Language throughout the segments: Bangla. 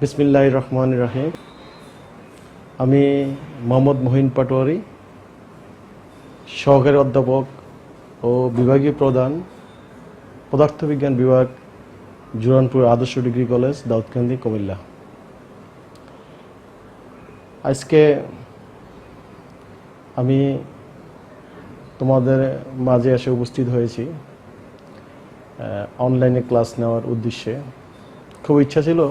বিসমিল্লাহির রহমানির রহিম। আমি মোহাম্মদ মহিন পাটোয়ারি, সহকারী অধ্যাপক ও বিভাগীয় প্রধান, পদার্থবিজ্ঞান বিভাগ, জুরানপুর আদর্শ ডিগ্রি কলেজ, দাউদকান্দি, কুমিল্লা। আজকে আমি তোমাদের মাঝে এসে উপস্থিত হয়েছি অনলাইনে ক্লাস নেওয়ার উদ্দেশ্যে। খুব ইচ্ছা ছিল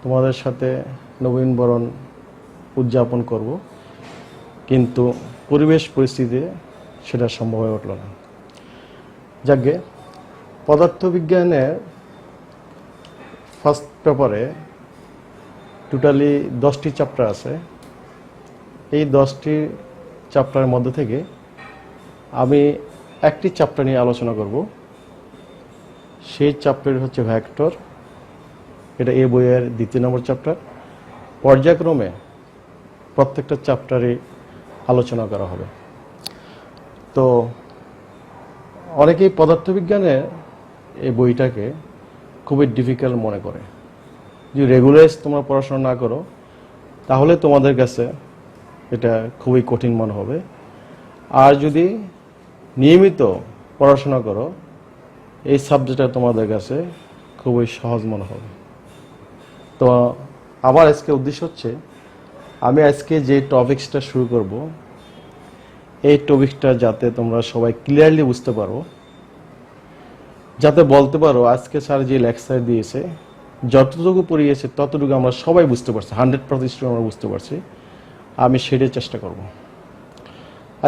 তোমাদের সাথে নবীন বরণ উদযাপন করব, কিন্তু পরিবেশ পরিস্থিতিতে সেটা সম্ভব হয়ে উঠল না। যাকে পদার্থবিজ্ঞানের ফার্স্ট পেপারে টোটালি 10টি চ্যাপ্টার আছে। এই 10টি চ্যাপ্টারের মধ্যে থেকে আমি একটি চ্যাপ্টার নিয়ে আলোচনা করব। সেই চ্যাপ্টার হচ্ছে ভেক্টর। এটা এই বইয়ের 2 নম্বর চ্যাপ্টার। পর্যায়ক্রমে প্রত্যেকটা চ্যাপ্টারে আলোচনা করা হবে। তো অনেকেই পদার্থবিজ্ঞানের এই বইটাকে খুবই ডিফিকাল্ট মনে করে। যদি রেগুলার তোমরা পড়াশোনা না করো তাহলে তোমাদের কাছে এটা খুবই কঠিন মনে হবে। আর যদি নিয়মিত পড়াশোনা করো এই সাবজেক্টটা তোমাদের কাছে খুবই সহজ মনে হবে। তো আমার আজকে উদ্দেশ্য হচ্ছে আমি আজকে যে টপিকসটা শুরু করব এই টপিকটা যাতে তোমরা সবাই ক্লিয়ারলি বুঝতে পারো, যাতে বলতে পারো আজকে স্যার যে লেকচার দিয়েছে যতটুকু পড়িয়েছে ততটুকু আমরা সবাই বুঝতে পারছি, 100% আমরা বুঝতে পারছি। আমি সেটাই চেষ্টা করব।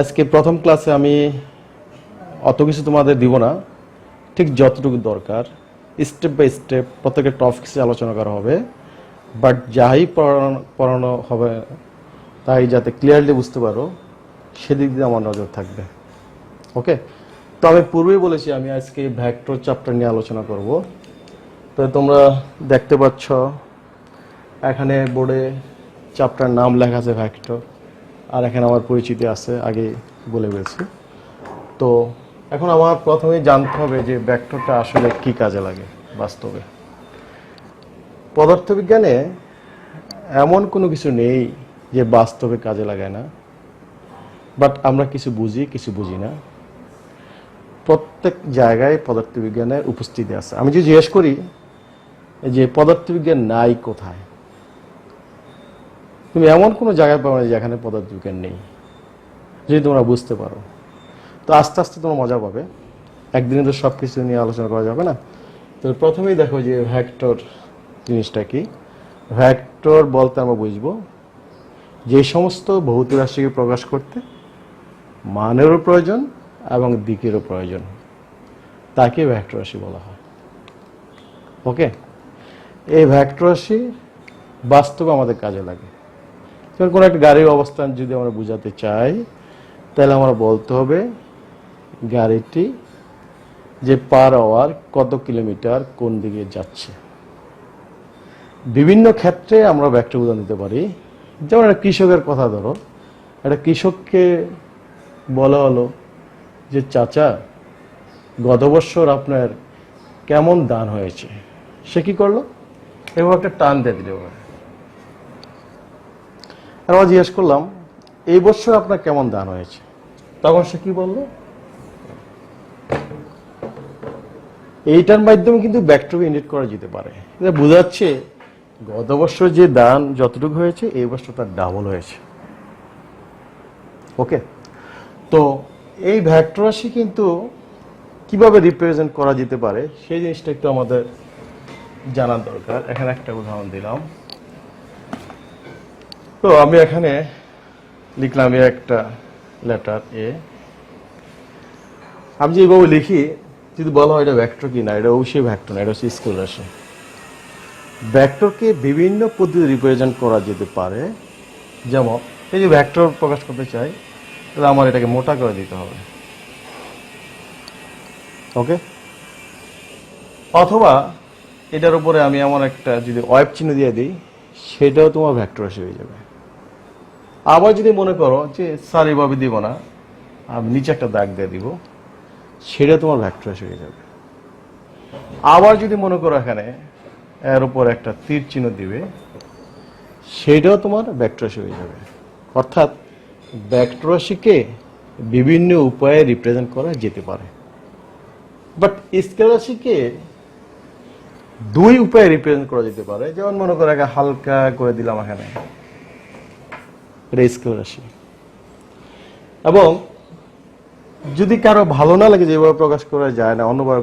আজকে প্রথম ক্লাসে আমি অত কিছু তোমাদের দিব না, ঠিক যতটুকু দরকার স্টেপ বাই স্টেপ প্রত্যেকের টপিকসে আলোচনা করা হবে। বাট যাই পড়ানো হবে তাই যাতে ক্লিয়ারলি বুঝতে পারো সেদিক দিয়ে আমার নজর থাকবে। ওকে, তো আমি পূর্বেই বলেছি আমি আজকে ভেক্টর চ্যাপ্টার নিয়ে আলোচনা করব। তো তোমরা দেখতে পাচ্ছ এখানে বোর্ডে চ্যাপ্টার নাম লেখা আছে ভেক্টর, আর এখানে আমার পরিচিতি আছে, আগে বলে বলছি। তো এখন আমার প্রথমেই জানতে হবে যে ভেক্টরটা আসলে কি কাজে লাগে বাস্তবে। পদার্থবিজ্ঞানে এমন কোনো কিছু নেই যে বাস্তবে কাজে লাগায় না, বাট আমরা কিছু বুঝি কিছু বুঝি না। প্রত্যেক জায়গায় পদার্থবিজ্ঞানের উপস্থিতি আছে। আমি যদি জিজ্ঞেস করি যে পদার্থবিজ্ঞান নাই কোথায়, তুমি এমন কোনো জায়গায় পাবে না যেখানে পদার্থবিজ্ঞান নেই, যদি তোমরা বুঝতে পারো। তো আস্তে আস্তে তোমরা মজা পাবে, একদিনে তো সব কিছু নিয়ে আলোচনা করা যাবে না। তো প্রথমেই দেখো যে ভেক্টর জিনিসটা কি। ভেক্টর বলতে আমরা বুঝবো যে সমস্ত ভৌতিক রাশিকে প্রকাশ করতে মানেরও প্রয়োজন এবং দিকেরও প্রয়োজন, তাকে ভেক্টর রাশি বলা হয়। ওকে, এই ভেক্টর রাশি বাস্তবে আমাদের কাজে লাগে। যেমন কোনো একটা গাড়ির অবস্থান যদি আমরা বোঝাতে চাই তাহলে আমরা বলতে হবে গাড়িটি যে পার আওয়ার কত কিলোমিটার কোন দিকে যাচ্ছে। বিভিন্ন ক্ষেত্রে আমরা ভেক্টর উদাহরণ দিতে পারি। যেমন একটা কৃষকের কথা ধরো, একটা কৃষককে বলা হলো যে চাচা গত বছর আপনার কেমন ধান হয়েছে। সে কি করলো, এবার একটা টান দিয়ে দিল। আর আমরা জিজ্ঞেস করলাম এই বছর আপনার কেমন ধান হয়েছে, তখন সে কি বললো। এইটার মাধ্যমে কিন্তু ভেক্টরকে ইন্ডিকেট করা যেতে পারে। এটা বোঝাচ্ছে গত বছর যে ধান যতটুকু হয়েছে এই বছর তার ডাবল হয়েছে। ওকে, তো এই ভেক্টর রাশি কিন্তু কিভাবে রিপ্রেজেন্ট করা যেতে পারে সেই জিনিসটা একটু আমাদের জানার দরকার। এখানে একটা উদাহরণ দিলাম। তো আমি এখানে লিখলাম একটা লেটার এ। আমি যে এইভাবে লিখি, যদি বলা হয় এটা ভেক্টর কি না, এটা অবশ্যই ভেক্টর না, এটা হচ্ছে স্কেলার রাশি। ভেক্টরকে বিভিন্ন পদ্ধতি রিপ্রেজেন্ট করা যেতে পারে। যেমন এই যে ভেক্টর প্রকাশ করতে চাই তাহলে আমার এটাকে মোটা করে দিতে হবে। ওকে, অথবা এটার উপরে আমি এমন একটা যদি ওয়েব চিহ্ন দিয়ে দিই সেটাও তোমার ভেক্টর রাশি হয়ে যাবে। আবার যদি মনে করো যে স্যার এইভাবে দিব না, আমি নিচে একটা দাগ দিয়ে দিব, সেটা তোমার ভেক্টর রাশি হয়ে যাবে। আবার যদি মনে করো এখানে এর উপর একটা তীর চিহ্ন দিবে, সেটাও তোমার ভেক্টর রাশি হয়ে যাবে। অর্থাৎ ভেক্টর রাশিকে বিভিন্ন উপায়ে রিপ্রেজেন্ট করা যেতে পারে, বাট স্কেলার রাশিকে দুই উপায়ে রিপ্রেজেন্ট করা যেতে পারে। যেমন মনে করো হালকা করে দিলাম এখানে, এটা স্কেলার রাশি। এবং যদি কারো ভালো না লাগে যেভাবে প্রকাশ করা যায় না, অন্যভাবে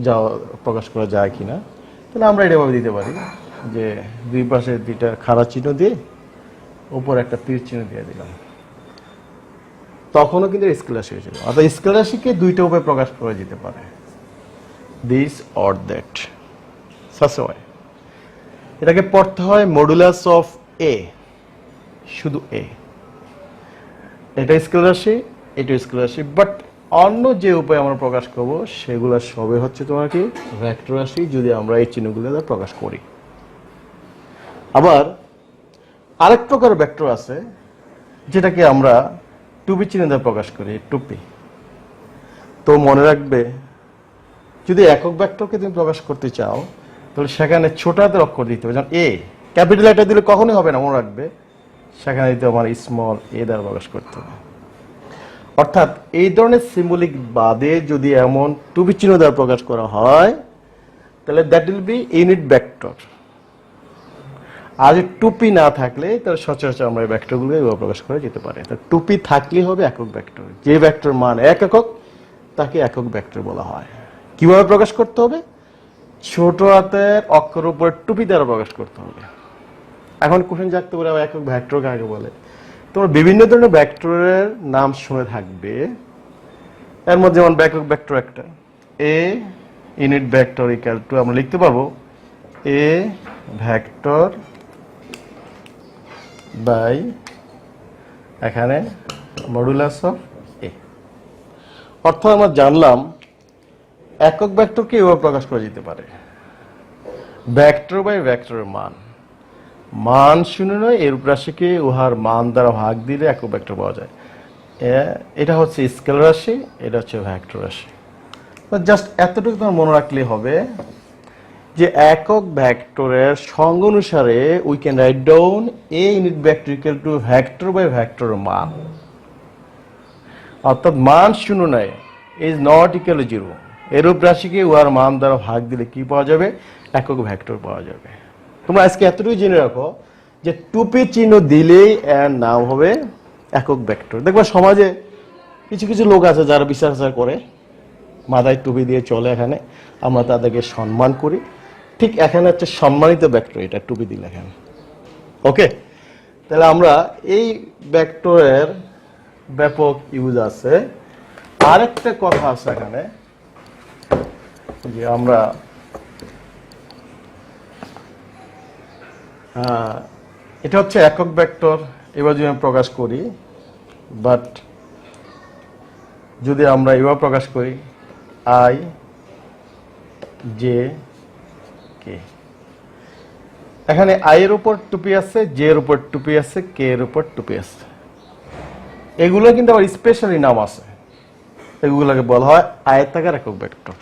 যা প্রকাশ করা যায় কিনা, তাহলে আমরা এটাভাবে দিতে পারি যে দুই পাশে দুইটা খাড়া চিহ্ন দিয়ে উপর একটা তীর চিহ্ন দিয়ে দিলাম, তখনও কিন্তু স্কেলার রাশি হয়েছিল। অর্থাৎ স্কেলার রাশিকে দুইটা উপায়ে প্রকাশ করা যেতে পারে, this or that, such a way. এটাকে পড়তে হয় মডুলাস অফ এ, শুধু এ। এটা স্কেলার রাশি, এটা স্কেলার রাশি, বাট অন্য যে উপায়ে আমরা প্রকাশ করব সেগুলো সবে হচ্ছে তোমার কি ভেক্টর রাশি, যদি আমরা এই চিহ্নগুলো দ্বারা প্রকাশ করি। আবার আরেক প্রকার ভেক্টর আছে যেটাকে আমরা টুপি চিহ্ন দ্বারা প্রকাশ করি, টুপি। তো মনে রাখবে, যদি একক ভেক্টরকে তুমি প্রকাশ করতে চাও তাহলে সেখানে ছোট হাতের অক্ষর দিতে হবে। যেমন এ, ক্যাপিটাল এটা দিলে কখনোই হবে না, মনে রাখবে, সেখানে দিতে আমার স্মল এ দ্বারা প্রকাশ করতে হবে। অর্থাৎ এই ধরনের সিম্বলিক বাদে যদি এমন টুপি চিহ্ন দ্বারা প্রকাশ করা হয় তাহলে that will be unit vector. আর যদি টুপি না থাকলে তাহলে সচরাচর আমরা এই ভেক্টরগুলো এভাবে প্রকাশ করা যেতে পারে। টুপি থাকলে হবে একক ভেক্টর, যে ভেক্টর মান এক একক তাকে একক ভেক্টর বলা হয়। কিভাবে প্রকাশ করতে হবে? ছোট হাতের অক্ষর উপর টুপি দ্বারা প্রকাশ করতে হবে। এখন কোশ্চেন জাগতে পারে একক ভেক্টর কাকে বলে। তোমরা বিভিন্ন ধরনের ভেক্টরের নাম শুনে থাকবে, এর মধ্যে যেমন একক ভেক্টর একটা এ ইউনিট ভেক্টর ইকুয়াল টু, আমরা লিখতে পারবো এ ভেক্টর বাই এখানে মডুলাস অফ এ। অর্থাৎ আমরা জানলাম একক ভেক্টরকে এভাবে প্রকাশ করা যেতে পারে, ভেক্টর বাই ভেক্টরের মান, মান শূন্য নয় এর রাশিকে উহার মান দ্বারা ভাগ দিলে একক ভেক্টর পাওয়া যায়। এটা হচ্ছে স্কেলার রাশি, এটা হচ্ছে ভেক্টর রাশি। জাস্ট এতটুকু তোমার মনে রাখলে হবে যে একক ভেক্টরের সঙ্গ অনুসারে we can write down a unit vector equal to vector by ভেক্টরের মান। অর্থাৎ মান শূন্য নয়, is not equal to zero, এরূপ রাশিকে উহার মান দ্বারা ভাগ দিলে কি পাওয়া যাবে? একক ভেক্টর পাওয়া যাবে। তোমরা আজকে এতটুকু জেনে রাখো যে টুপি চিহ্ন দিলেই এর নাম হবে একক ভেক্টর। দেখবা সমাজে কিছু কিছু লোক আছে যারা বিশ্বাস করে মাথায় টুপি দিয়ে চলে, এখানে আমরা তাদেরকে সম্মান করি। ঠিক এখানে হচ্ছে সম্মানিত ভেক্টর, এটা টুপি দিলে এখানে। ওকে, তাহলে আমরা এই ভেক্টরের ব্যাপক ইউজ আছে। আরেকটা কথা আছে এখানে যে আমরা এটা হচ্ছে একক ভেক্টর, এবার যদি আমি প্রকাশ করি, বাট যদি আমরা এভাবে প্রকাশ করি আই জে কে, এখানে আই এর উপর টুপি আছে, জে এর উপর টুপি আছে, কে এর উপর টুপি আছে। এগুলো কিন্তু আবার স্পেশালি নাম আছে, এগুলোকে বলা হয় আয়তাকার একক ভেক্টর।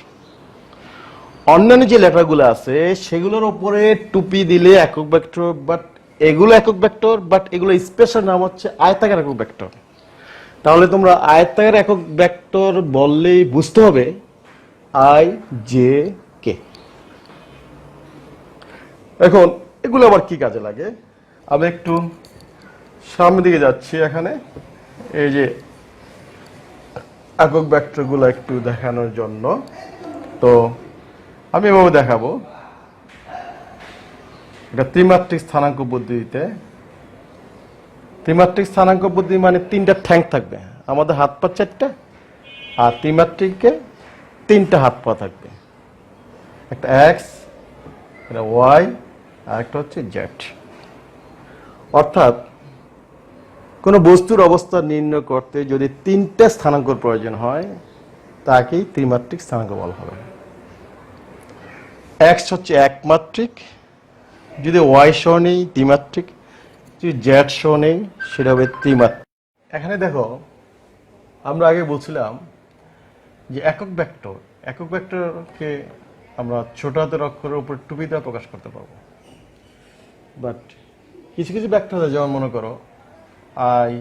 অন্যান্য যে লেটারগুলো আছে সেগুলোর উপরে টুপি দিলে একক ভেক্টর, বাট এগুলো একক ভেক্টর, বাট এগুলো স্পেশাল নাম হচ্ছে আয়তাকার একক ভেক্টর। তাহলে তোমরা আয়তাকার একক ভেক্টর বললেই বুঝতে হবে আই জে কে। এখন এগুলো আবার কি কাজে লাগে? আমি একটু সামনের দিকে যাচ্ছি, এখানে এই যে একক ভেক্টরগুলো একটু দেখানোর জন্য। তো আমি এভাবে দেখাবো, এটা ত্রিমাত্রিক স্থানাঙ্ক পদ্ধতিতে। ত্রিমাত্রিক স্থানাঙ্ক পদ্ধতি মানে তিনটা ঠ্যাং থাকবে, আমাদের হাত পা চারটা, আর ত্রিমাত্রিকে তিনটা হাত পা থাকবে, একটা এক্স, একটা ওয়াই, আর একটা হচ্ছে জেড। অর্থাৎ কোনো বস্তুর অবস্থা নির্ণয় করতে যদি তিনটা স্থানাঙ্কর প্রয়োজন হয় তাকেই ত্রিমাত্রিক স্থানাঙ্ক বলা হবে। এক্স হচ্ছে একমাত্রিক, যদি ওয়াই সহ নেই দ্বিমাত্রিক, যদি জেড সহ নেই সেটা হবে ত্রিমাত্রিক। এখানে দেখো আমরা আগে বলছিলাম যে একক ভেক্টরকে আমরা ছোট হাতের অক্ষরের উপর টুপি দিয়ে প্রকাশ করতে পারবো। বাট কিছু কিছু ভেক্টর আছে, যেমন মনে করো আই,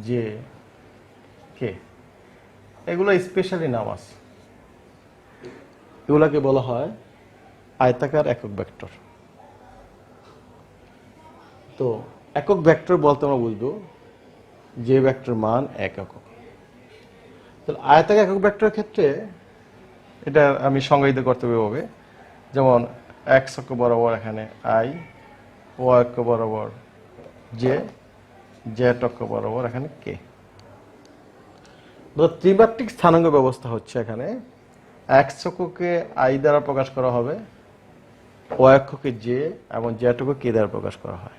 জে, কে, এগুলো স্পেশালি নাম আছে, এগুলাকে বলা হয় আয়তাকার একক ভেক্টর। তো একক ভেক্টর বলতে আমরা বুঝবো যে ভেক্টর মান এক একক। তাহলে আয়তাকার একক ভেক্টরের ক্ষেত্রে এটা আমি সংজ্ঞায়িত করতে হবে, যেমন এক্স অক্ষ বরাবর এখানে আই, ওয়াই অক্ষ বরাবর জে, জেড অক্ষ বরাবর এখানে কে। ত্রিমাত্রিক স্থানাঙ্ক ব্যবস্থা হচ্ছে এখানে এক্স অক্ষকে আই দ্বারা প্রকাশ করা হবে, ওয়াই অক্ষকে জে এবং জেড অক্ষকে কে দ্বারা প্রকাশ করা হয়।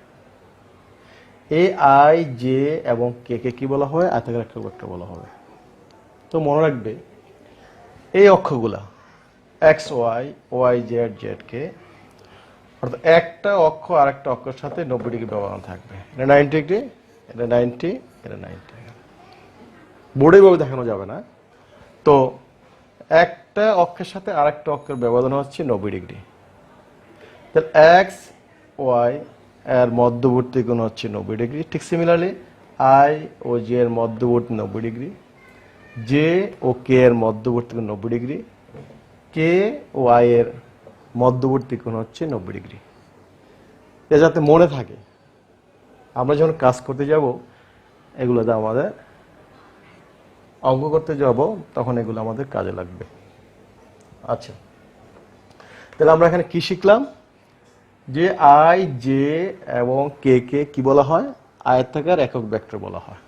এই আই, জে এবং কে কে কি বলা হয়? আয়তাকার একক ভেক্টর বলা হবে। তো মনে রাখবে এই অক্ষগুলা X Y, Y Z, Z কে, অর্থাৎ একটা অক্ষ আর একটা অক্ষের সাথে 90 ডিগ্রি ব্যবধান থাকবে। এটা 90 ডিগ্রি, এটা 90, এটা 90। বোর্ডে ভাবে দেখানো যাবে না। তো একটা অক্ষের সাথে আর একটা অক্ষের ব্যবধান হচ্ছে 90 ডিগ্রি। তাহলে এক্স ওয়াই এর মধ্যবর্তী কোণ হচ্ছে 90 ডিগ্রি। ঠিক সিমিলারলি আই ও জে এর মধ্যবর্তী 90 ডিগ্রি, জে ও কে এর মধ্যবর্তী কোণ 90 ডিগ্রি, কে ও আই এর মধ্যবর্তী কোণ হচ্ছে 90 ডিগ্রি। এটা যাতে মনে থাকে, আমরা যখন কাজ করতে যাব এগুলোতে আমাদের অঙ্ক করতে যাব তখন এগুলো আমাদের কাজে লাগবে। আচ্ছা, তাহলে আমরা এখানে কি শিখলাম? যে আই, জে এবং কে কে কি বলা হয়? আয়তাকার একক ভেক্টর বলা হয়।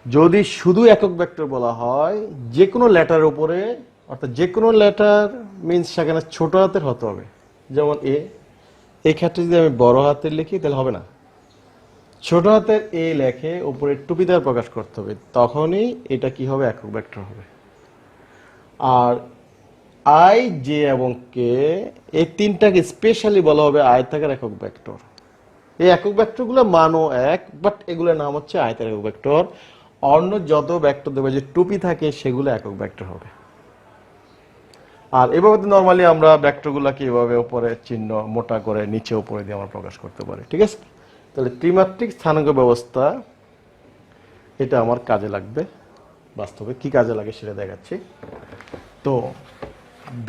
যদি শুধু একক ভেক্টর বলা হয়, যে কোনো লেটার উপরে, অর্থাৎ যে কোনো লেটার মিন্স সেখানে ছোট হাতের হতে হবে। যেমন এই ক্ষেত্রে যদি আমি বড় হাতের লিখি তাহলে হবে না, ছোট হাতের এ লেখে উপরে টুপি দ্বারা প্রকাশ করতে হবে, তখনই এটা কি হবে? একক ভেক্টর হবে। আর আই, জে এবং কে এই তিনটাকে স্পেশালি বলা হবে আয়তাকার একক ভেক্টর। এই একক ভেক্টরগুলো মানও এক, বাট এগুলোর নাম হচ্ছে আয়তাকার একক ভেক্টর। অন্য যত ভেক্টর দেবে যে টুপি থাকে সেগুলো একক ভেক্টর হবে। আর এভাবে নর্মালি আমরা ভেক্টরগুলোকে এভাবে উপরে চিহ্ন মোটা করে নিচে উপরে দিয়ে আমরা প্রকাশ করতে পারি। ঠিক আছে? তাহলে ত্রিমাত্রিক স্থানাঙ্ক ব্যবস্থা এটা আমার কাজে লাগবে। বাস্তবে কি কাজে লাগে সেটা দেখাচ্ছি। তো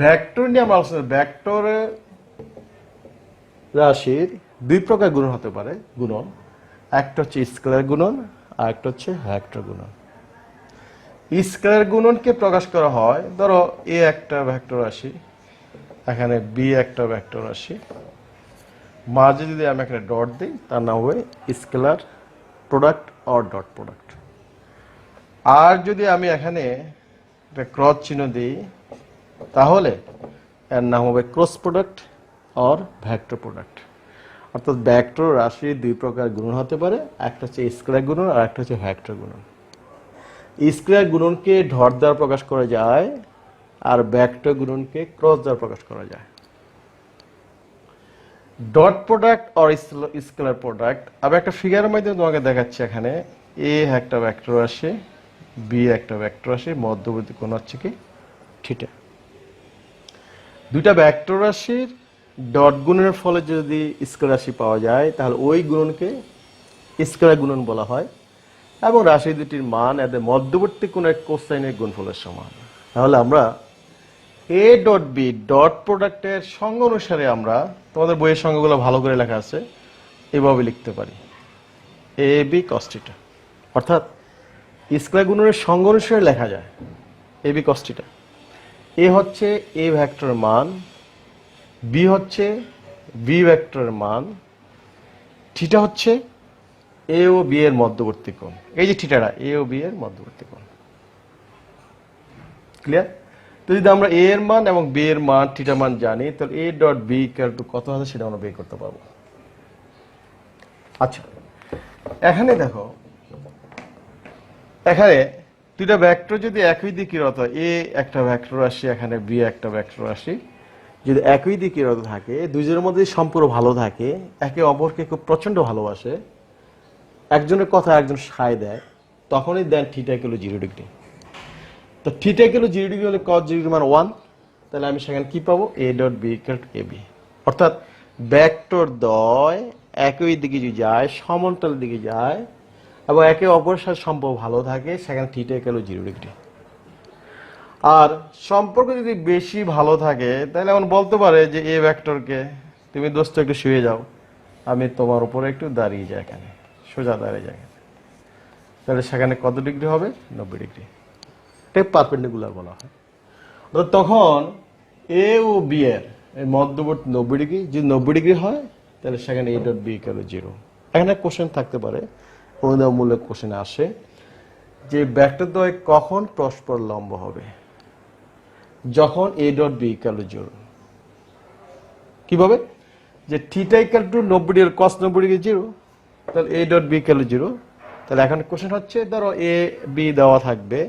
ভেক্টর নিয়ে আমরা আলোচনা, ভেক্টরের রাশির দুই প্রকার গুণন হতে পারে। গুণন একটা হচ্ছে স্কেলার গুণন আর একটা হচ্ছে ভেক্টর গুণন। স্কেলার গুণনকে প্রকাশ করা হয়, ধরো এ একটা ভেক্টর রাশি, এখানে বি একটা ভেক্টর রাশি, মাঝে যদি আমি এখানে ডট দিই তার নাম হবে scalar product or dot product. আর যদি আমি এখানে একটা ক্রস চিহ্ন দিই তাহলে এর নাম হবে cross product or vector product. অর্থাৎ ভেক্টর রাশির দুই প্রকার গুণন হতে পারে, একটা হচ্ছে স্কেলার গুণন আর একটা হচ্ছে ভেক্টর গুণন। স্কেলার গুণনকে ডট দ্বারা প্রকাশ করা যায় আর ভেক্টর গুণনকে ক্রস দ্বারা প্রকাশ করা যায়। Dot product or scalar product আমি একটা ফিগারের মাধ্যমে তোমাকে দেখাচ্ছি। এখানে এ একটা ভেক্টর রাশি, বি একটা ভেক্টর রাশি, মধ্যবর্তী কোণ হচ্ছে কি থিটা। দুইটা ভেক্টর রাশির ডট গুণনের ফলে যদি স্কেলার রাশি পাওয়া যায় তাহলে ওই গুণনকে স্কেলার গুণন বলা হয়, এবং রাশি দুটির মান এদের মধ্যবর্তী কোণের কোসাইনের গুণফলের সমান। তাহলে আমরা এ ডট বি ডট প্রোডাক্টের সংজ্ঞা অনুসারে আমরা, তোমাদের বইয়ের সংজ্ঞাগুলো ভালো করে লেখা আছে, এভাবে লিখতে পারি এ বি কস থিটা। অর্থাৎ স্কেলার গুণনের সংজ্ঞা অনুসারে লেখা যায় এ বি কস থিটা। এ হচ্ছে এ ভেক্টরের মান, বি হচ্ছে বি ভেক্টরের মান, থিটা হচ্ছে এ ও বি এর মধ্যবর্তী কোণ। এই যে থিটাটা এ ও বি এর মধ্যবর্তী কোণ। ক্লিয়ার? তো যদি আমরা এ এর মান এবং বি এর মান, থিটা মান জানি, তাহলে এ ডট বি ইকুয়াল টু কত হবে সেটা আমরা বের করতে পারবো। আচ্ছা, এখানে দেখো, এখানে দুইটা ভেক্টর যদি একই দিকের হতো, এ একটা ভেক্টর রাশি, এখানে বি একটা ভেক্টর রাশি, যদি একই দিকের হতে থাকে, দুইজনের মধ্যে সম্পর্ক ভালো থাকে, একে অপরকে খুব প্রচন্ড ভালোবাসে, একজনের কথা একজন সায় দেয়, তখনই দেন থিটা ইকুয়াল 0 ডিগ্রি। তো থিটা ইকুয়াল 0 ডিগ্রি হলে cos 0 ডিগ্রি মান 1, তাহলে আমি সেখানে কি পাবো, A dot B equal to A B. অর্থাৎ ভেক্টর দ্বয় একই দিকে যদি যায়, সমান্তরাল দিকে যায় এবং একে অপরের সাথে সম্পর্ক ভালো থাকে, সেখানে থিটা ইকুয়াল টু 0 ডিগ্রি। আর সম্পর্ক যদি বেশি ভালো থাকে তাহলে এমন বলতে পারে যে এ ভেক্টরকে তুমি দোস্ত একটু শুয়ে যাও, আমি তোমার উপরে একটু দাঁড়িয়ে যাই, এখানে সোজা দাঁড়িয়ে যাই, তাহলে সেখানে কত ডিগ্রি হবে, 90 ডিগ্রি। এটা পারপেন্ডিকুলার বলা হয়। তখন এ ও বি এর মধ্যবর্তী 90 ডিগ্রি, যদি 90 ডিগ্রি হয় তাহলে সেখানে A dot B equal to 0। এখানে কোশ্চেন থাকতে পারে, অনুদানমূলক কোশ্চেন আসে যে ভেক্টরদ্বয় কখন পরস্পর লম্ব হবে, যখন A dot B equal to 0। কিভাবে, যে theta equal to 90 degree cos 90 degree 0, তাহলে এ ডট বি ইকুয়াল টু 0। তাহলে এখন কোশ্চেন হচ্ছে, ধরো এ বি দেওয়া থাকবে,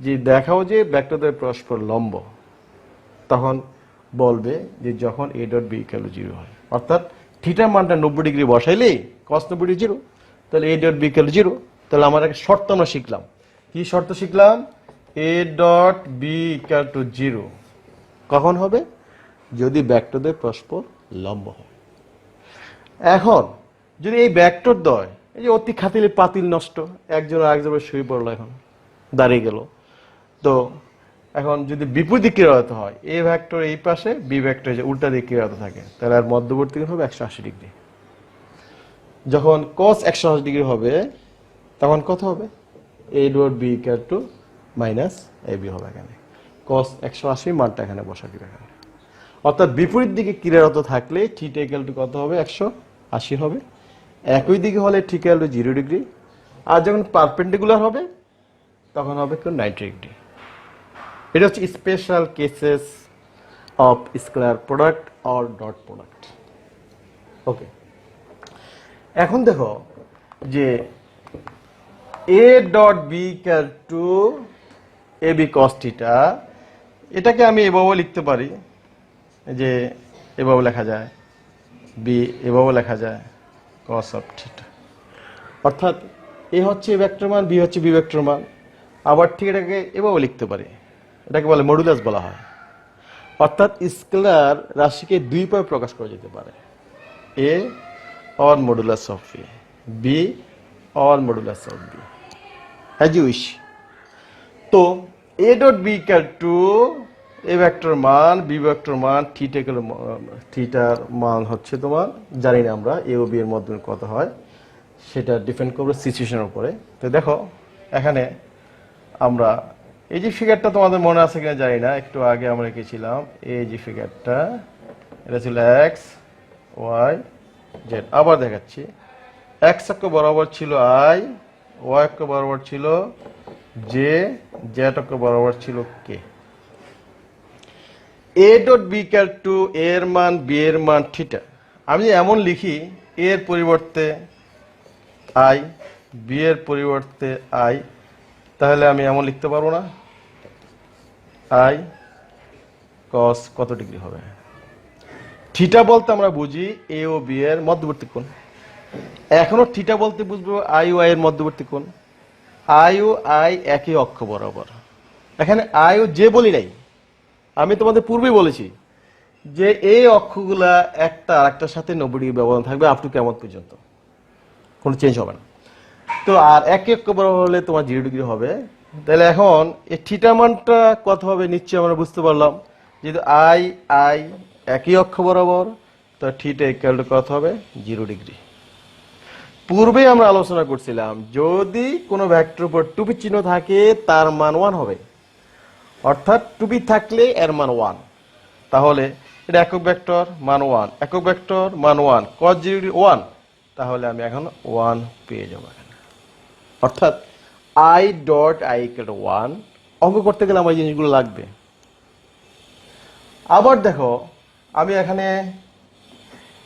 যে দেখাও যে ভেক্টরদ্বয় পরস্পর লম্ব, তখন বলবে যে যখন A dot B equal to 0 হয়। অর্থাৎ থিটার মানটা 90 ডিগ্রি বসাইলেই cos 90 ডিগ্রি 0, তাহলে এ ডট বি ইকুয়াল টু 0। তাহলে আমার একটা শর্ত আমরা শিখলাম, কি শর্ত শিখলাম, A dot B equal to 0 কখন হবে, যদি ভেক্টরদ্বয় পরস্পর লম্ব হয়। এখন যদি এই ভেক্টরদ্বয়, এই যে অতি খাতিলে পাতিল নষ্ট, একজন আরেকজনের শুয়ে পড়লো, এখন দাঁড়িয়ে গেল, তো এখন যদি বিপরীত ক্রিয়ারত হয়, এ ভেক্টর এই পাশে, বি ভেক্টর যে উল্টা দিকে ক্রিয়ারত থাকে, তাহলে আর মধ্যবর্তী কোণ হবে 180 ডিগ্রি। যখন cos 180 ডিগ্রি হবে তখন কত হবে, A dot B equal to minus A B হবে। এখানে cos 180 মানটা এখানে বসা দিবে এখানে। অর্থাৎ বিপরীত দিকে ক্রিয়ারত থাকলে থিটা ইকুয়াল টু কত হবে, 180 হবে। একই দিকে হলে থিটা ইকুয়াল টু 0 ডিগ্রি, আর যখন পারপেন্ডিকুলার হবে তখন হবে 90 ডিগ্রি। এটা হচ্ছে special cases of scalar product or dot product. Okay, এখন দেখো যে A dot B equal to A B cos theta, এটাকে আমি এভাবে লিখতে পারি, যে এভাবে লেখা যায়, বি এভাবে লেখা যায় কস অফ থিটা। অর্থাৎ এ হচ্ছে ভেক্টর মান, বি হচ্ছে বি ভেক্টর মান। আবার ঠিক এটাকে এভাবে লিখতে পারি, এটাকে বলে মডুলাস বলা হয়। অর্থাৎ স্কেলার রাশিকে দুই ভাবে প্রকাশ করা যেতে পারে, A or modulus of A, B or modulus of B, as you wish. তো এ dot B equal to A vector মান, বি ভেক্টর মান, থিটার মান হচ্ছে তোমার জানি না আমরা, এ ও বি এর মধ্যে কত হয় সেটা ডিপেন্ড করবে সিচুয়েশনের উপরে। তো দেখো এখানে আমরা এই যে ফিগারটা তোমাদের মনে আছে কিনা জানি না, একটু আগে আমরা এঁকেছিলাম এই যে ফিগারটা, এটা ছিল এক্স ওয়াই জেড। আবার দেখাচ্ছি, এক্স অক্ষ বরাবর ছিল আই, ওয়াই অক্ষ বরাবর ছিল জে, জেড অক্ষ বরাবর ছিল k. A dot B equal to এর মান, বি এর মান থিটা। আমি এমন লিখি, এর পরিবর্তে আই, বি এর পরিবর্তে আই, তাহলে আমি এমন লিখতে পারবো না, আই কস কত ডিগ্রি হবে। থিটা বলতে আমরা বুঝি এ ও বি এর মধ্যবর্তী কোণ। এখনো থিটা বলতে বুঝবো আই ও আই এর মধ্যবর্তী কোণ। আই ও আই একই অক্ষ বরাবর। এখানে আই ও জে বলি নাই, আমি তোমাদের পূর্বেই বলেছি যে এই অক্ষগুলা একটা আরেকটার সাথে 90 ডিগ্রি ব্যবধান থাকবে আপ টু কিয়ামত পর্যন্ত, কোনো চেঞ্জ হবে না। তো আর একই অক্ষ বরাবর হলে তোমার 0 ডিগ্রি হবে। তাহলে এখন এই থিটা মানটা কত হবে নিশ্চয়ই আমরা বুঝতে পারলাম, যেহেতু আই আই একই অক্ষ বরাবর, তো থিটা ইকুয়াল টু কত হবে, 0 ডিগ্রি। পূর্বে আমরা আলোচনা করছিলাম যদি কোনো ভেক্টর উপর টুপি চিহ্ন থাকে তার মান 1 হবে, অর্থাৎ টুপি থাকলে এর মান 1, তাহলে এটা একক ভেক্টর মান 1, একক ভেক্টর মান 1, cos 0 ডিগ্রি 1, তাহলে আমি এখন 1 পেয়ে যাবো এখানে। অর্থাৎ I dot I equal to 1 অঙ্ক করতে গেলে আমার এই জিনিসগুলো লাগবে। আবার দেখো আমি এখানে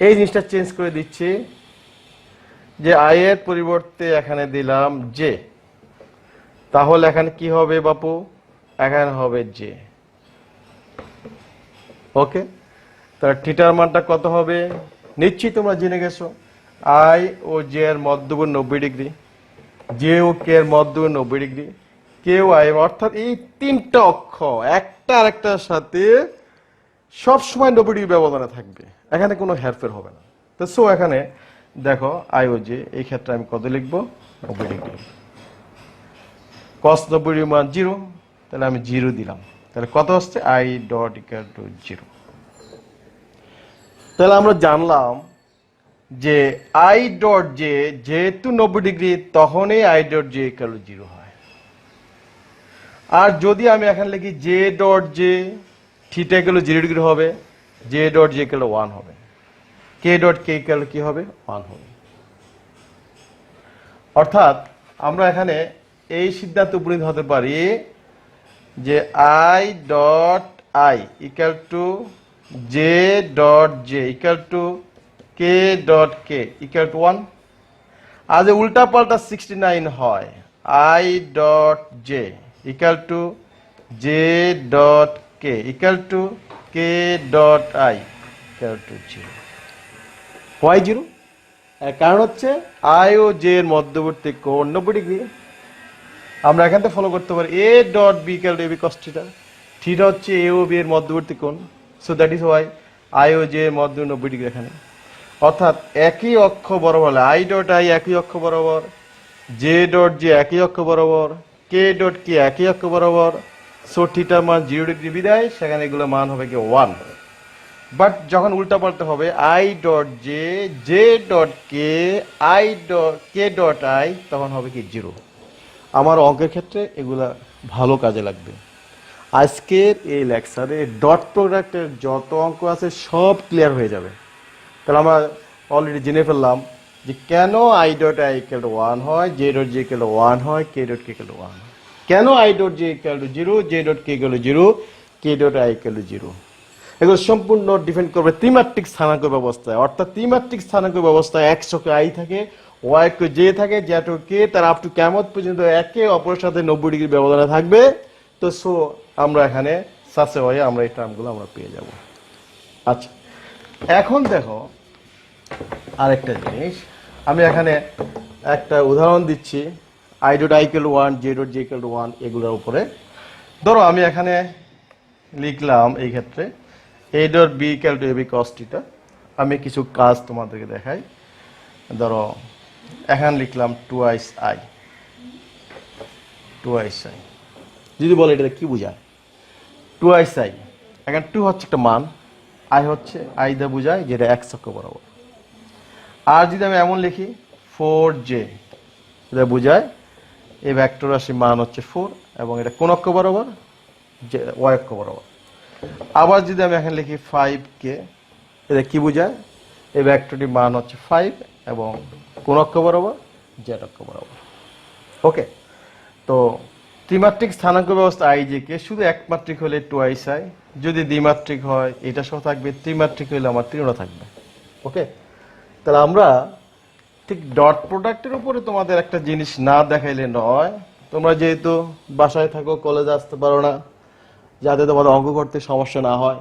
এই জিনিসটা চেঞ্জ করে দিচ্ছি, যে আই এর পরিবর্তে এখানে দিলাম জে, তাহলে এখানে কি হবে বাপু, এখানে হবে জে। ওকে, তাহলে থিটার মানটা কত হবে নিশ্চয়ই তোমরা জেনে গেছো, আই ও জে এর মধ্যবর্তী 90 ডিগ্রি, জে ও কে এর মধ্যবর্তী 90 ডিগ্রি, কে ও আই, অর্থাৎ এই তিনটা অক্ষ একটা আরেকটার সাথে সব সময় 90 ডিগ্রি ব্যবধানে থাকবে, এখানে কোনো হেরফের হবে না। তো সো এখানে দেখো আই ও জে, এই ক্ষেত্রে আমি কত লিখবো? 90 ডিগ্রি। cos 90 ডিগ্রি মান 0, তাহলে আমি 0 দিলাম। তাহলে কত হচ্ছে? I dot equal to 0। তাহলে আমরা জানলাম যে আই ডট জে যেহেতু 90 ডিগ্রি, তখনই i dot J equal to 0 হয়। আর যদি আমি এখানে লিখি j dot j, theta equal to 0 degree হবে, j dot J equal to 1 হবে, k dot k equal to কি হবে? 1 হবে। অর্থাৎ আমরা এখানে এই সিদ্ধান্ত উপনীত হতে পারি যে i dot I equal two J dot J equal two K dot k equal to 1। আর যে উল্টা পাল্টা 69 হয়, I dot J equal two J dot k equal two K dot I equal to 0। Why 0? কারণ হচ্ছে আই ও জে এর মধ্যবর্তী কোণ 90 ডিগ্রি। আমরা এখান থেকে ফলো করতে পারি A dot B equal to A B cos theta. Theta হচ্ছে এ ও বি এর মধ্যবর্তী কোণ, so that is why I ও জে এর মধ্য 90 ডিগ্রি এখানে। অর্থাৎ একই অক্ষ বরাবর, আই ডট আই একই অক্ষ বরাবর, জে ডট জে একই অক্ষ বরাবর, কে ডট কে একই অক্ষ বরাবর, সো থিটার মান 0 ডিগ্রি বিদায়, সেখানে এগুলো মান হবে কি 1। বাট যখন উল্টা পাল্টা হবে I dot J, J dot K, I dot K dot I, তখন হবে কি 0। আমার অঙ্কের ক্ষেত্রে এগুলা ভালো কাজে লাগবে। আজকের এই লেকচারে ডট প্রোডাক্টের যত অঙ্ক আছে সব ক্লিয়ার হয়ে যাবে। তাহলে আমরা অলরেডি জেনে ফেললাম যে কেন I dot I equal to 1 হয়, J dot J equal to 1 হয়, কে ডট কে ইকুয়াল টু 1 হয়। কেন I dot J equal to 0, J dot k equal to 0, K dot I equal to 0। এগুলো সম্পূর্ণ ডিপেন্ড করবে ত্রিমাত্রিক স্থানাঙ্ক ব্যবস্থায়। অর্থাৎ ত্রিমাত্রিক স্থানাঙ্ক ব্যবস্থায় x অক্ষে আই থাকে, y অক্ষে জে থাকে, z অক্ষে কে, তার আপ টু কিয়ামত পর্যন্ত একে অপরের সাথে 90 ডিগ্রি ব্যবধানে থাকবে। তো সো আমরা এখানে সাসে হয়ে আমরা এই টার্মগুলো আমরা পেয়ে যাব। আচ্ছা, এখন দেখো আরেকটা জিনিস, আমি এখানে একটা উদাহরণ দিচ্ছি I dot I equal to 1, J dot J equal to 1 এগুলোর উপরে। ধরো আমি এখানে লিখলাম এই ক্ষেত্রে A dot B equal to A B cos theta. আমি কিছু কাজ তোমাদেরকে দেখাই। ধরো এখানে লিখলাম টুয়াইস আই, টুয়াইস আই। যদি বলে এটা কি বোঝায়? টুয়াইস আই, এখানে 2 হচ্ছে একটা মান, আই হচ্ছে আই দা বোঝায় যেটা x অক্ষ বরাবর। আর যদি আমি এমন লিখি 4j, এটা বোঝায় এই ভেক্টর রাশির মান হচ্ছে 4 এবং এটা কোন অক্ষ বরাবর? যে y অক্ষ বরাবর। আবার যদি আমি এখানে লিখি 5k, এটা কি বোঝায়? এই ভেক্টরটির মান হচ্ছে 5 এবং কোন অক্ষ বরাবর? z অক্ষ বরাবর। ওকে, তো ত্রিমাত্রিক স্থানাঙ্ক ব্যবস্থা আই জে কে শুধু একমাত্রিক হলে টুয়াইস আই, যদি দ্বিমাত্রিক হয় এটা সহ থাকবে, ত্রিমাত্রিক হলে আমার ত্রিগুণ থাকবে। ওকে, তাহলে আমরা ঠিক ডট প্রোডাক্টের উপরে তোমাদের একটা জিনিস না দেখাইলে নয়। তোমরা যেহেতু বাসায় থাকো, কলেজে আসতে পারো না, যাতে তোমাদের অঙ্ক করতে সমস্যা না হয়,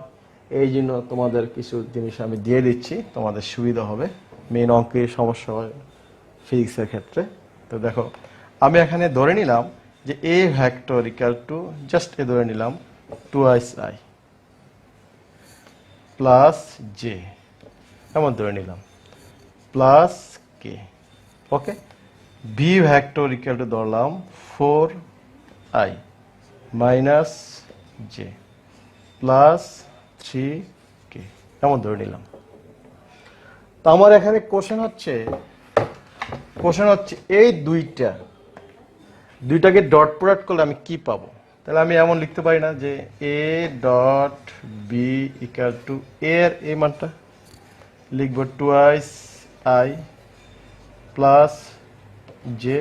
এই জন্য তোমাদের কিছু জিনিস আমি দিয়ে দিচ্ছি, তোমাদের সুবিধা হবে। মেন অঙ্কের সমস্যা হয় ফিজিক্সের ক্ষেত্রে। তো দেখো আমি এখানে ধরে নিলাম যে a vector equal to, just a ধরে নিলাম টুয়াইস আই প্লাস জে, এমন ধরে নিলাম, plus k. Okay, b vector equal to ধরলাম 4i minus J plus 3k, এমন ধরে নিলাম। তো আমার এখানে কোশ্চেন হচ্ছে এই দুইটাকে ডট প্রোডাক্ট করলে আমি কি পাবো? তাহলে আমি এমন লিখতে পারি না যে A dot B equal to এর এই মানটা লিখব twice I plus J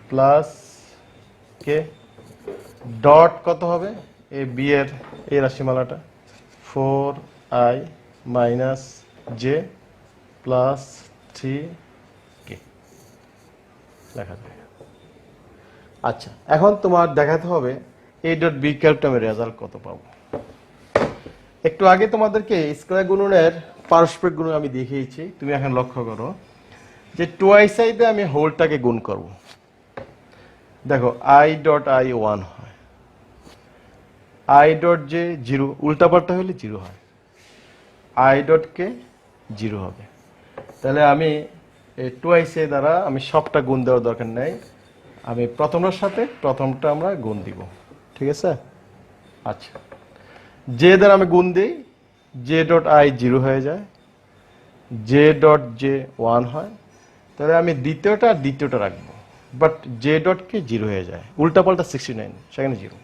plus K, dot কত হবে? এ বি এর এই রাশিমালাটা 4i minus J plus 3k লেখা যায়। আচ্ছা, এখন তোমার দেখাতে হবে A dot B equal to আমি রেজাল্ট কত পাবো। একটু আগে তোমাদেরকে স্কয়ার গুণনের পারস্পরিক গুণ আমি দেখিয়েছি, তুমি এখন লক্ষ্য করো যে টুয়াইস আই তে আমি হোলটাকে গুণ করব। দেখো আই ডট আই 1 হয়, আই ডট জে জিরো, উল্টাপাল্টা হলে জিরো হয়, আই ডট কে জিরো হবে। তাহলে আমি এই টুয়াইস এ দ্বারা আমি সবটা গুণ দেওয়ার দরকার নেই, আমি প্রথমটার সাথে প্রথমটা আমরা গুণ দিব, ঠিক আছে। আচ্ছা, জে দ্বারা আমি গুণ দিই, জে ডট আই জিরো হয়ে যায়, জে ডট জে ওয়ান হয়, তাহলে আমি দ্বিতীয়টা আর দ্বিতীয়টা রাখবো, but J dot K zero হয়ে যায়, উল্টাপাল্টা 69 সেখানে জিরো।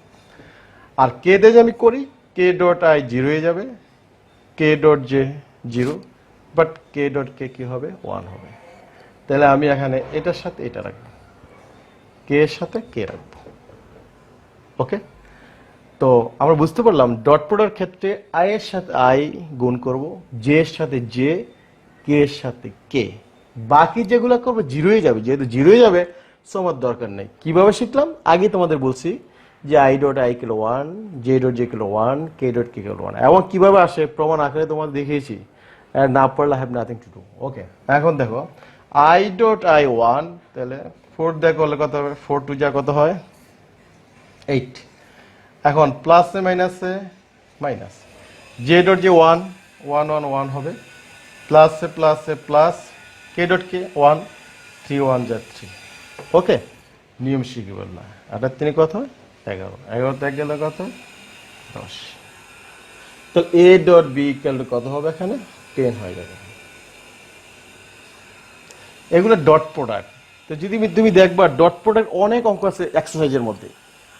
আর কে দিয়ে যে আমি করি, কে ডট আই জিরো হয়ে যাবে, k dot j zero, but k dot k কি হবে, ওয়ান হবে। তাহলে আমি এখানে এটার সাথে এটা রাখবো, কে এর সাথে কে রাখবো, ওকে। তো আমরা বুঝতে পারলাম ডট প্রোডাক্ট ক্ষেত্রে আই এর সাথে আই গুণ করব, জে এর সাথে জে, কে এর সাথে কে, বাকি যেগুলো করবো জিরো হয়ে যাবে, যেহেতু জিরো হয়ে যাবে সো আমার দরকার নেই। কিভাবে শিখলাম আগে তোমাদের বলছি যে i dot I kilo one, j dot J kilo one, k dot K kilo one, এবং কিভাবে আসে প্রমাণ আকারে তোমাদের দেখিয়েছি, না পড়লে হ্যাভ নাথিং টু ডু, ওকে। এখন দেখো আই ডট আই ওয়ান, তাহলে 4 দিয়ে করলে কত হবে, 4 টু যা কত হয় 8, এখন প্লাসে মাইনাসে মাইনাস, জে ডট যে ওয়ান, ওয়ান ওয়ান ওয়ান হবে, প্লাসে প্লাসে প্লাস, কে ডট কে ওয়ান, 3 1 যা 3, ওকে। নিয়ম শিখে বললাম, 8 3 কত, 11, 11 তে গেলে কত 10, তো এ ডট বি ইকুয়াল টু কত হবে, এখানে 10 হয়ে যাবে। এগুলো ডট প্রোডাক্ট। তো যদি তুমি দেখবা ডট প্রোডাক্ট অনেক অঙ্ক আছে এক্সারসাইজের মধ্যে,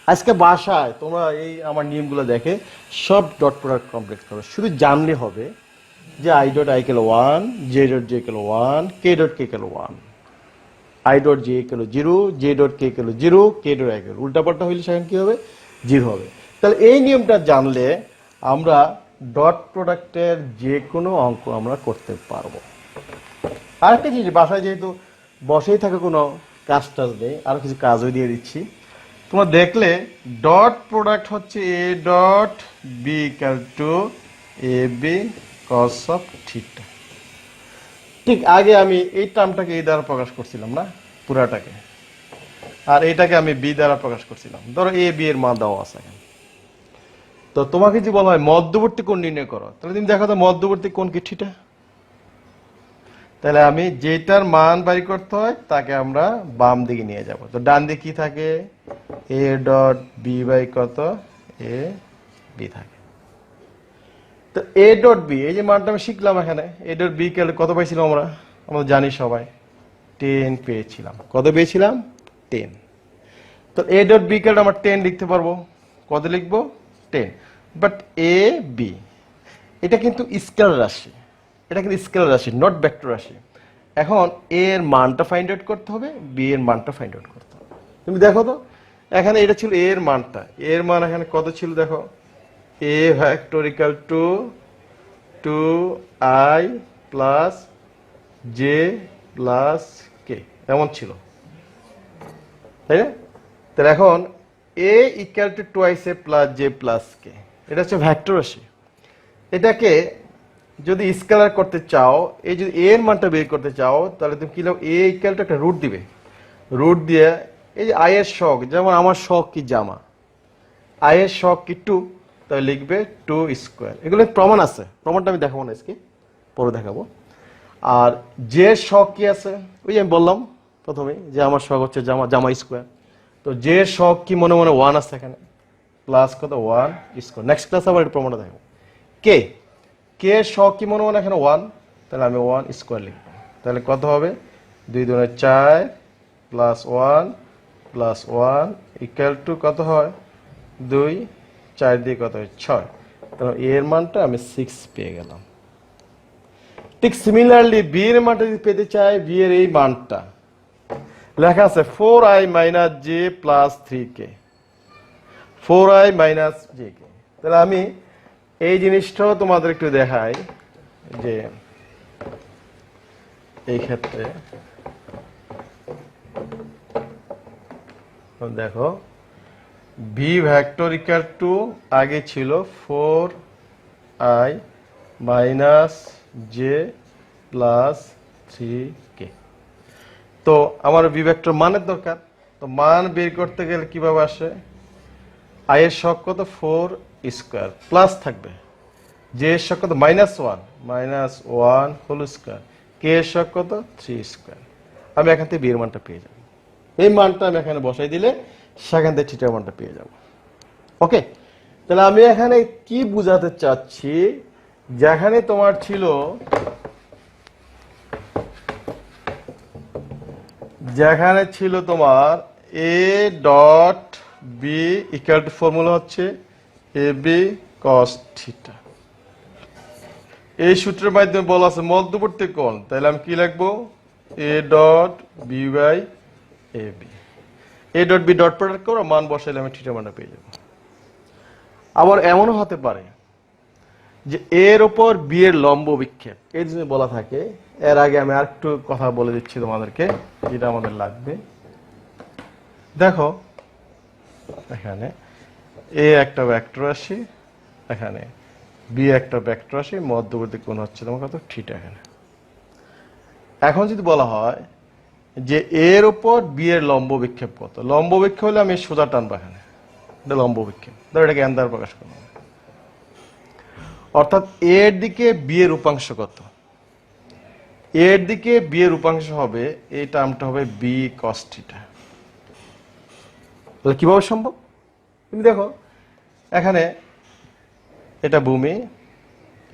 আজকে বাসায় তোমরা এই আমার নিয়মগুলো দেখে সব ডট প্রোডাক্ট কমপ্লিট করবে, শুধু জানলে হবে যে i dot i equal one, j dot j equal one, k dot k equal one, i dot j equal zero, j dot k equal zero, k dot i equal, উল্টাপাল্টা হইলে সেখানে কি হবে, জিরো হবে। তাহলে এই নিয়মটা জানলে আমরা ডট প্রোডাক্টের যে কোনো অঙ্ক আমরা করতে পারবো। আরেকটা জিনিস, বাসায় যেহেতু বসেই থাকে কোনো কাজ টাজ নেই, আরো কিছু কাজও দিয়ে দিচ্ছি। তোমরা দেখলে ডট প্রোডাক্ট হচ্ছে A dot B equal to A B cos of theta. ঠিক আগে আমি এই টার্মটাকে এই দ্বারা প্রকাশ করছিলাম না, পুরাটাকে, আর এইটাকে আমি বি দ্বারা প্রকাশ করছিলাম। ধরো এ বি এর মান দেওয়া আছে এখানে, তো তোমাকে যে বলা হয় মধ্যবর্তী কোণ নির্ণয় করো, তাহলে তুমি দেখো তো মধ্যবর্তী কোণ কি থিটা। তাহলে আমি যেটার মান বাড়ি করতে হয় তাকে আমরা বাম দিকে নিয়ে যাব। তো ডান দিকে কি থাকে, এ ডট বি বাই কত, এ বি থাকে। তো এ ডট বি, এই যে মানটা আমি শিখলাম এখানে, এ ডট বি কত পাইছিলাম আমরা জানি সবাই 10 পেয়েছিলাম। কত পেয়েছিলাম, 10। তো এ ডট বি আমরা 10 লিখতে পারবো, কত লিখবো, 10। বাট এ বি এটা কিন্তু স্কেলার রাশি, এটা কিন্তু স্কেলার রাশি, নট ভেক্টর রাশি। এখন এ এর মানটা ফাইন্ড আউট করতে হবে, বি এর মানটা ফাইন্ড আউট করতে হবে। তুমি দেখো তো এখানে এটা ছিল এ এর মানটা, এর মান এখানে কত ছিল দেখো, a vector equal to 2i plus J plus k, এমন ছিল, তাই না? তাহলে এখন a equal to twice a plus J plus k, এটা হচ্ছে ভেক্টর রাশি। এটাকে যদি স্কেলার করতে চাও, এই যদি এ এর মানটা বের করতে চাও, তাহলে তুমি কি লিখো, এ ইকুয়াল টু একটা রুট দিবে, রুট দিয়ে এই যে আই এর শখ, যেমন আমার শখ কি জামা, আই এর শখ কি 2, তাহলে লিখবে 2 স্কোয়ার। এগুলো প্রমাণ আছে, প্রমাণটা আমি দেখাবো না আজকে, পরে দেখাবো। আর যে শখ কি আছে, ওই যে আমি বললাম প্রথমে যে আমার শখ হচ্ছে জামা, জামা স্কোয়ার। তো যে শখ কি মনে মনে 1 আছে এখানে, প্লাস কত 1 স্কোয়ার। নেক্সট ক্লাস আবার এটা প্রমাণটা দেখাবো। কে কে শখ কি মনে মনে এখানে 1, তাহলে আমি 1 স্কোয়ার লিখবো। তাহলে কত হবে, 2 2 4 প্লাস 1 প্লাস 1 ইকুয়াল টু কত হয়, 2, 4 দিয়ে কত হয় 6। তাহলে এর মানটা আমি 6 পেয়ে গেলাম। ঠিক সিমিলারলি বি এর মানটা যদি পেতে চাই, বি এর এই মানটা লেখা আছে 4i minus J plus 3k, 4i minus J K. তাহলে আমি এই জিনিসটাও তোমাদের একটু দেখাই, যে এই ক্ষেত্রে দেখো বি ভেক্টর ইকুয়াল টু আগে ছিল 4i minus J plus 3k। তো আমার বি ভেক্টর মানের দরকার, তো মান বের করতে গেলে কিভাবে আসে, আই এর শখ কত 4, স্কোয়ার প্লাস থাকবে জে এর শক কত -1 হোল স্কোয়ার, কে এর শক কত 3 স্কোয়ার। আমি এখান থেকে বি এর মানটা পেয়ে যাব। এই মানটা আমি এখানে বসাই দিলে সেখান থেকে থিটার মানটা পেয়ে যাব। ওকে, তাহলে আমি এখানে কি বোঝাতে চাচ্ছি, যেখানে তোমার ছিল তোমার A dot B equal to formula হচ্ছে এ বি কস থিটা। এই সূত্রের মাধ্যমে বলা আছে মধ্যবর্তী কোণ, তাহলে আমি কি লিখবো A dot B by A B. A dot B dot product করো, মান বসাইলে আমি থিটা মানটা পেয়ে যাব। আবার এমনও হতে পারে যে এর উপর বি এর লম্ব বিক্ষেপ এই যদি বলা থাকে। এর আগে আমি আর একটু কথা বলে দিচ্ছি তোমাদেরকে, যেটা আমাদের লাগবে। দেখো এখানে এ একটা ভেক্টর রাশি, এখানে বি একটা ভেক্টর রাশি, মধ্যবর্তী কোণ হচ্ছে তোমার কত থিটা। এখানে এখন যদি বলা হয় যে এর উপর বি এর লম্ব বিক্ষেপ কত, লম্ব বিক্ষেপ হলে আমি সোজা টানবো, এখানে এটা লম্ব বিক্ষেপ, ধরো এটাকে এন দ্বারা প্রকাশ করবো। অর্থাৎ এর দিকে বি এর উপাংশ কত, এর দিকে বি এর উপাংশ হবে এই টার্মটা হবে বি কস থিটা। তাহলে কিভাবে সম্ভব, তুমি দেখো এখানে এটা ভূমি,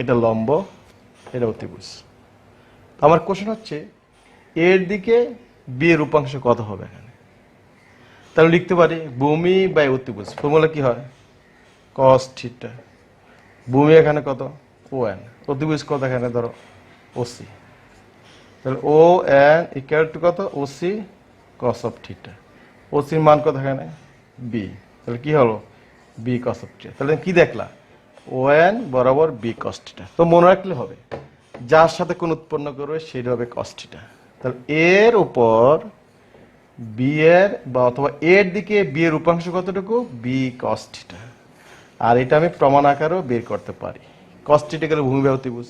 এটা লম্ব, এটা অতিভুজ। আমার কোশ্চেন হচ্ছে এর দিকে বি এর উপাংশ কত হবে এখানে। তাহলে লিখতে পারি ভূমি বাই অতিভুজ, ফর্মুলা কি হয় কস থিটা। ভূমি এখানে কত ও এন, অতিভুজ কত এখানে ধরো ওসি, তাহলে ও এন ইকুয়াল টু কত ওসি কস অফ থিটা। ওসির মান কত এখানে বি, তাহলে কি হলো বি কস অফ থিটা। তাহলে কি দেখলা ও এন বরাবর বি কস থিটা। তো মনে রাখলে হবে যার সাথে কোন উৎপন্ন করবে সেটা হবে কস থিটা। তাহলে এর উপর বি এর বা অথবা এর দিকে বি এর উপাংশ কতটুকু বি কস থিটা। আর এটা আমি প্রমাণ আকারেও বের করতে পারি। কস থিটা গেলে ভূমি বাই অতিভুজ।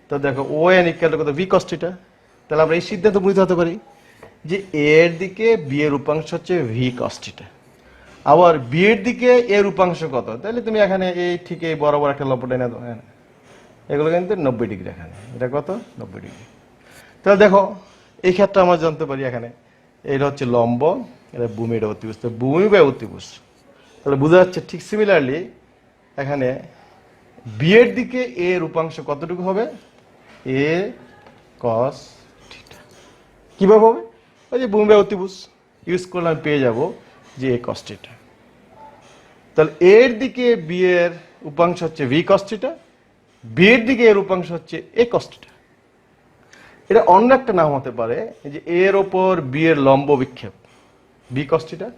তো দেখো ও এন ইকুয়াল টু কত ভি কস থিটা। তাহলে আমরা এই সিদ্ধান্ত উপনীত হতে পারি যে এর দিকে বি এর উপাংশ হচ্ছে ভি কস থিটা। আবার বি এর দিকে এর উপাংশ কত, তাহলে তুমি এখানে এই ঠিক এই বরাবর একটা লম্ব টেনে দাও, হ্যাঁ এগুলো কিন্তু 90 ডিগ্রি, এখানে এটা কত 90 ডিগ্রি। তাহলে দেখো এই ক্ষেত্রে আমরা জানতে পারি এখানে এটা হচ্ছে লম্ব, এটা ভূমি, এটা অতিভুজ, তো ভূমি বাই অতিভুজ। তাহলে বোঝা যাচ্ছে ঠিক সিমিলারলি এখানে বি এর দিকে এর উপাংশ কতটুকু হবে এ কস থিটা। কিভাবে হবে, ওই যে ভূমি বাই অতিভুজ ইউজ করলে আমি পেয়ে যাব যে এ কস থিটা। তাহলে এর দিকে বি এর উপাংশ হচ্ছে ভি কস থিটা, বি এর দিকে এর উপাংশ হচ্ছে এ কস থিটা। এটা অন্য একটা নাম হতে পারে যে এর ওপর বি এর লম্ব বিক্ষেপ বি কস থিটা,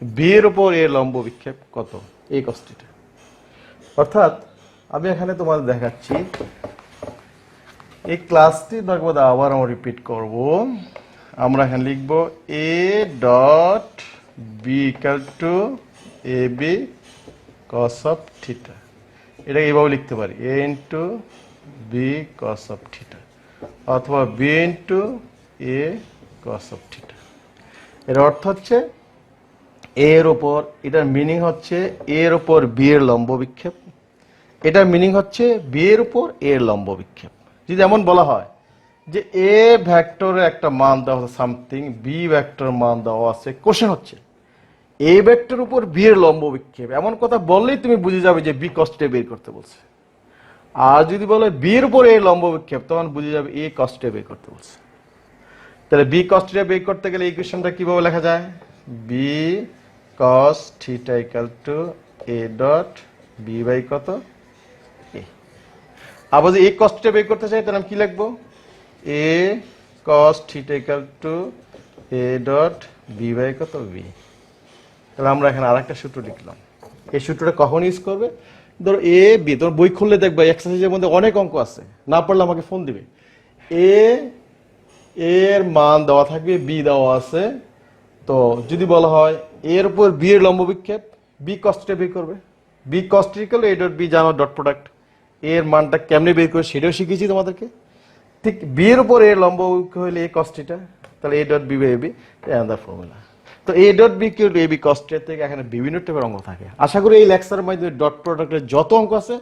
বি এর ওপর এর লম্ব বিক্ষেপ কত এ কস থিটা। অর্থাৎ আমি এখানে তোমাদের দেখাচ্ছি, এই ক্লাসটি আবার আমরা রিপিট করব। আমরা এখানে লিখব a dot B equal to A B cos of theta. এটা এইভাবে লিখতে পারি a into b cos of theta অথবা b into a cos of theta. এর অর্থ হচ্ছে এর ওপর, এটার মিনিং হচ্ছে এর ওপর বি এর লম্ব বিক্ষেপ, এটার মিনিং হচ্ছে বি এর উপর এর লম্ব বিক্ষেপ। যদি এমন বলা হয় যে এ ভেক্টরের একটা মান দেওয়া আছে সামথিং, বি ভেক্টর মান দেওয়া আছে, কোশ্চেন হচ্ছে এ ভেক্টর উপর বি এর লম্ব বিক্ষেপ, এমন কথা বললেই তুমি বুঝে যাবে যে বি কস থিটা বের করতে বলছে। আর যদি বলে বি এর উপর এর লম্ব বিক্ষেপ, তখন বুঝে যাবে এ কস থিটা বের করতে বলছে। তাহলে বি কস থিটা বের করতে গেলে ইকুয়েশনটা কিভাবে লেখা যায়, B cos theta equal to A dot B by কত এ। আবার যদি এ কস থিটা বের করতে চাই তাহলে আমি কি লিখবো a cos theta equal to A dot B by কত বি। তাহলে আমরা এখানে আরেকটা সূত্র লিখলাম। এই সূত্রটা কখন ইউজ করবে, ধরো এ বি, তোমার বই খুললে দেখবে এক্সারসাইজের মধ্যে অনেক অঙ্ক আছে, না পড়লে আমাকে ফোন দিবে। এর মান দেওয়া থাকবে, বি দেওয়া আছে, তো যদি বলা হয় এর উপর বি এর লম্ব বিক্ষেপ, বি কস থিটা বের করবে, B cos theta equal A dot B, জানো ডট প্রোডাক্ট, এর মানটা কেমনে বের করে সেটাও শিখেছি তোমাদেরকে। ঠিক বি এর উপর এর লম্ব বিক্ষেপ হলে এ কস থিটা, তাহলে এ dot B by b, another formula. তো এ dot b q a b কস্টের থেকে এখানে বিভিন্ন টাইপের অঙ্ক থাকে। আশা করি এই লেকচারের মাধ্যমে ডট প্রোডাক্টের যত অঙ্ক আছে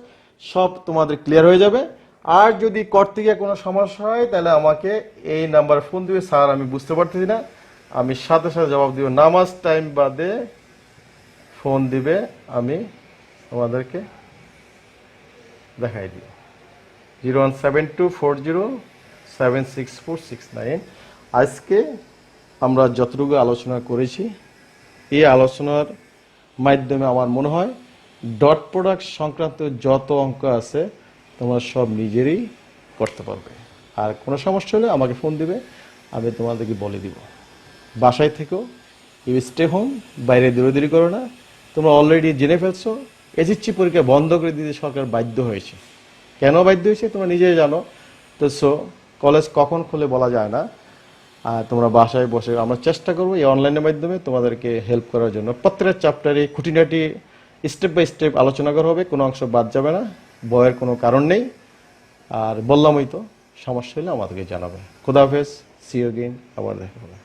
সব তোমাদের ক্লিয়ার হয়ে যাবে। আর যদি করতে গিয়ে কোনো সমস্যা হয় তাহলে আমাকে এই নাম্বার ফোন দিবে, স্যার আমি বুঝতে পারতেছি না, আমি সাথে সাথে জবাব দিব। নামাজ টাইম বাদে ফোন দিবে, আমি তোমাদেরকে দেখাই দিই। 01724076469। আজকে আমরা যতটুকু আলোচনা করেছি এই আলোচনার মাধ্যমে আমার মনে হয় ডট প্রোডাক্ট সংক্রান্ত যত অঙ্ক আছে তোমরা সব নিজেরই করতে পারবে। আর কোনো সমস্যা হলে আমাকে ফোন দিবে, আমি তোমাদেরকে বলে দিব। বাসায় থেকেও ইউ স্টে হোম, বাইরে দৌড়াদৌড়ি করো না। তোমরা অলরেডি জেনে ফেলছো এসএসসি পরীক্ষা বন্ধ করে দিতে সরকার বাধ্য হয়েছে। কেন বাধ্য হয়েছে তোমরা নিজেই জানো। তো কলেজ কখন খুলে বলা যায় না। আর তোমরা বাসায় বসে আমরা চেষ্টা করবো এই অনলাইনের মাধ্যমে তোমাদেরকে হেল্প করার জন্য। প্রত্যেকটা চ্যাপ্টারে খুঁটিনাটি স্টেপ বাই স্টেপ আলোচনা করা হবে, কোনো অংশ বাদ যাবে না, ভয়ের কোনো কারণ নেই। আর বললামই তো, সমস্যা হলে আমাদেরকে জানাবে। খোদা হাফেজ, সি ইউ এগেইন, আবার দেখা হবে।